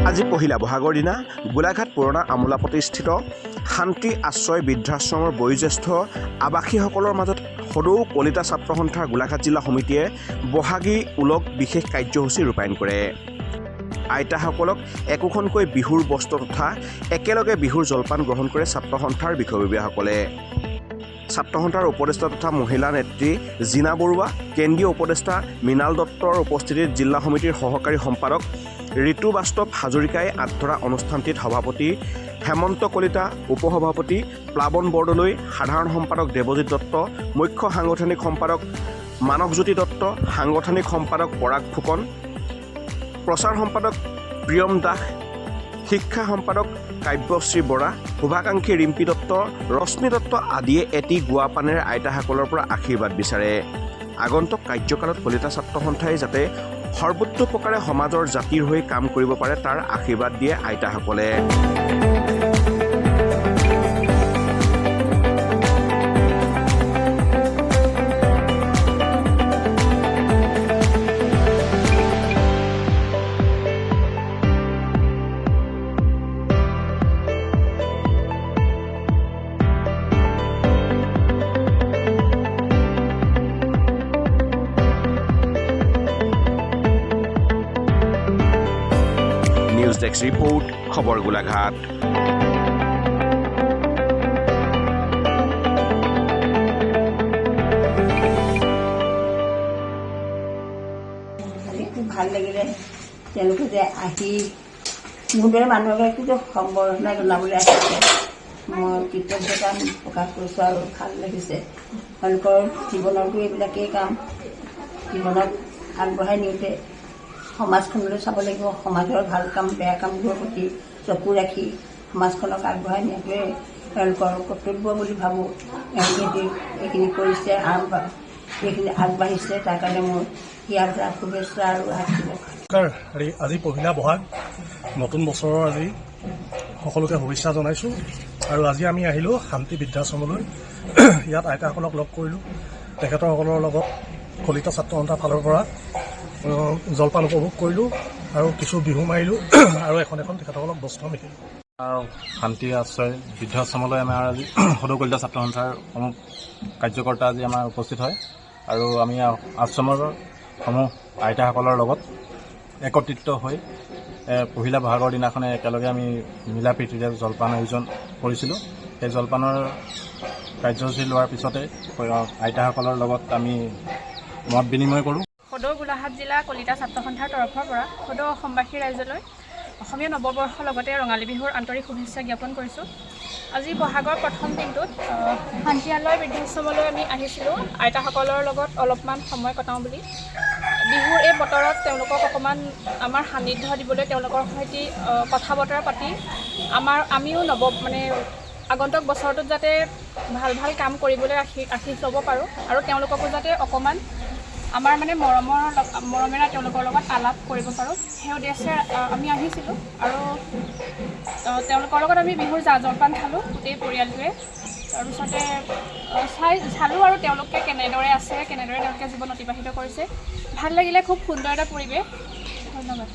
আজি পহিলা বহাগৰ দিনা গোলাঘাট পুৰণা আমোলাপতিস্থিত শান্তি আশ্ৰয় বৃদ্ধাশ্ৰমৰ বয়োজ্যেষ্ঠ আৱাসীসকলৰ মাজত সদৌ কলিতা ছাত্ৰ সন্থাৰ গোলাঘাট জিলা সমিতিয়ে বহাগী ওলগ বিশেষ কাৰ্যসূচী ৰূপায়ণ কৰে। আইতাসকলক একোখনকৈ বিহুৰ বস্ত্ৰ তথা একেলগে বিহুৰ জলপান গ্ৰহণ কৰে ছাত্ৰ সন্থাৰ বিষয়ববীয়াসকলে। ছাত্ৰ সন্থাৰ উপদেষ্টা তথা মহিলা নেত্ৰী জিনা বৰুৱা, কেন্দ্ৰীয় উপদেষ্টা মৃণাল দত্তৰ উপস্থিতিত জিলা সমিতিৰ সহকাৰী সম্পাদক ঋতু বাস্তৱ হাজৰিকাই আঁতৰা অনুষ্ঠানটিত সভাপতি হেমন্ত কলিতা, উপসভাপতি প্লাৱন বৰদলৈ, সাধাৰণ সম্পাদক দেৱজিৎ দত্ত, মুখ্য সাংগঠনিক সম্পাদক মানৱজ্যোতি দত্ত, সাংগঠনিক সম্পাদক পৰাগ ফুকন, প্ৰচাৰ সম্পাদক প্ৰিয়ম দাস, শিক্ষা সম্পাদক কাব্যশ্ৰী বৰা, শুভাকাংক্ষী ৰিম্পী দত্ত, ৰশ্মি দত্ত আদিয়ে এটি গুৱা পানেৰে আইতাসকলৰ পৰা আশীৰ্বাদ বিচাৰে। আগন্তুক কাৰ্যকালত কলিতা ছাত্ৰ সন্থাই যাতে সৰ্বোচ্চপ্ৰকাৰে সমাজৰ জাতিৰ হৈ কাম কৰিব পাৰে তাৰ আশীৰ্বাদ দিয়ে আইতাসকলে। নিউজ ডেস্ক ৰিপৰ্ট, খবৰ গোলাঘাট। খুব ভাল লাগিলে তেওঁলোকে যে আহি মোৰ দৰে মানুহগৰাকীক যে সম্বৰ্ধনা জনাবলৈ আহিছে। মই কৃতজ্ঞতা প্ৰকাশ কৰিছোঁ আৰু ভাল লাগিছে। তেওঁলোকৰ জীৱনতো এইবিলাকেই কাম, জীৱনত আগবঢ়াই নিওঁতে সমাজখনলৈ চাব লাগিব। সমাজৰ ভাল কাম বেয়া কামবোৰৰ প্ৰতি চকু ৰাখি সমাজখনক আগবঢ়াই নিয়াটোৱে তেওঁলোকৰ কৰ্তব্য বুলি ভাবোঁ। তেওঁলোকে এইখিনি কৰিছে, এইখিনি আগবাঢ়িছে, তাৰ কাৰণে মোৰ ইয়াৰ পৰা শুভেচ্ছা আৰু আশীৰ্বাদ। আজি পহিলা বহাগ, নতুন বছৰৰ আজি সকলোকে শুভেচ্ছা জনাইছোঁ। আৰু আজি আমি আহিলোঁ শান্তি বৃদ্ধাশ্ৰমলৈ। ইয়াত আইতাসকলক লগ কৰিলোঁ। তেখেতসকলৰ লগত কলিতা ছাত্ৰ সন্থাৰ ফালৰ পৰা জলপান উপভোগ কৰিলোঁ আৰু কিছু বিহু মাৰিলোঁ আৰু এখন তেখেতসকলক বস্ত্ৰ মেলিলোঁ। শান্তি আশ্ৰয় বৃদ্ধাশ্ৰমলৈ আমাৰ আজি সদৌ কলিতা ছাত্ৰ সন্থাৰ সমূহ কাৰ্যকৰ্তা আজি আমাৰ উপস্থিত হয় আৰু আমি আশ্ৰমৰ সমূহ আইতাসকলৰ লগত একত্ৰিত হৈ পহিলা বহাগৰ দিনাখনে একেলগে আমি মিলা প্ৰীতিৰে জলপান আয়োজন কৰিছিলোঁ। সেই জলপানৰ কাৰ্যসূচী লোৱাৰ পিছতে আইতাসকলৰ লগত আমি মত বিনিময় কৰোঁ। সদৌ গোলাঘাট জিলা কলিতা ছাত্ৰ সন্থাৰ তৰফৰ পৰা সদৌ অসমবাসী ৰাইজলৈ অসমীয়া নৱবৰ্ষৰ লগতে ৰঙালী বিহুৰ আন্তৰিক শুভেচ্ছা জ্ঞাপন কৰিছোঁ। আজি বহাগৰ প্ৰথম দিনটোত শান্তিয়ালয় বৃদ্ধাশ্ৰমলৈ আমি আহিছিলোঁ আইতাসকলৰ লগত অলপমান সময় কটাওঁ বুলি। বিহুৰ এই বতৰত তেওঁলোকক অকণমান আমাৰ সান্নিধ্য দিবলৈ তেওঁলোকৰ সৈতে কথা বতৰা পাতি আমিও আগন্তুক বছৰটোত যাতে ভাল ভাল কাম কৰিবলৈ আশীষ ল'ব পাৰোঁ আৰু তেওঁলোককো যাতে অকণমান আমাৰ মৰমেৰে তেওঁলোকৰ লগত আলাপ কৰিব পাৰোঁ, সেই উদ্দেশ্যে আমি আহিছিলোঁ। আৰু তেওঁলোকৰ লগত আমি বিহুৰ জলপান খালোঁ গোটেই পৰিয়ালটোৱে। তাৰপিছতে চালোঁ আৰু তেওঁলোকে কেনেদৰে আছে, কেনেদৰে তেওঁলোকে জীৱন অতিবাহিত কৰিছে। ভাল লাগিলে, খুব সুন্দৰ এটা পৰিৱেশ। ধন্যবাদ।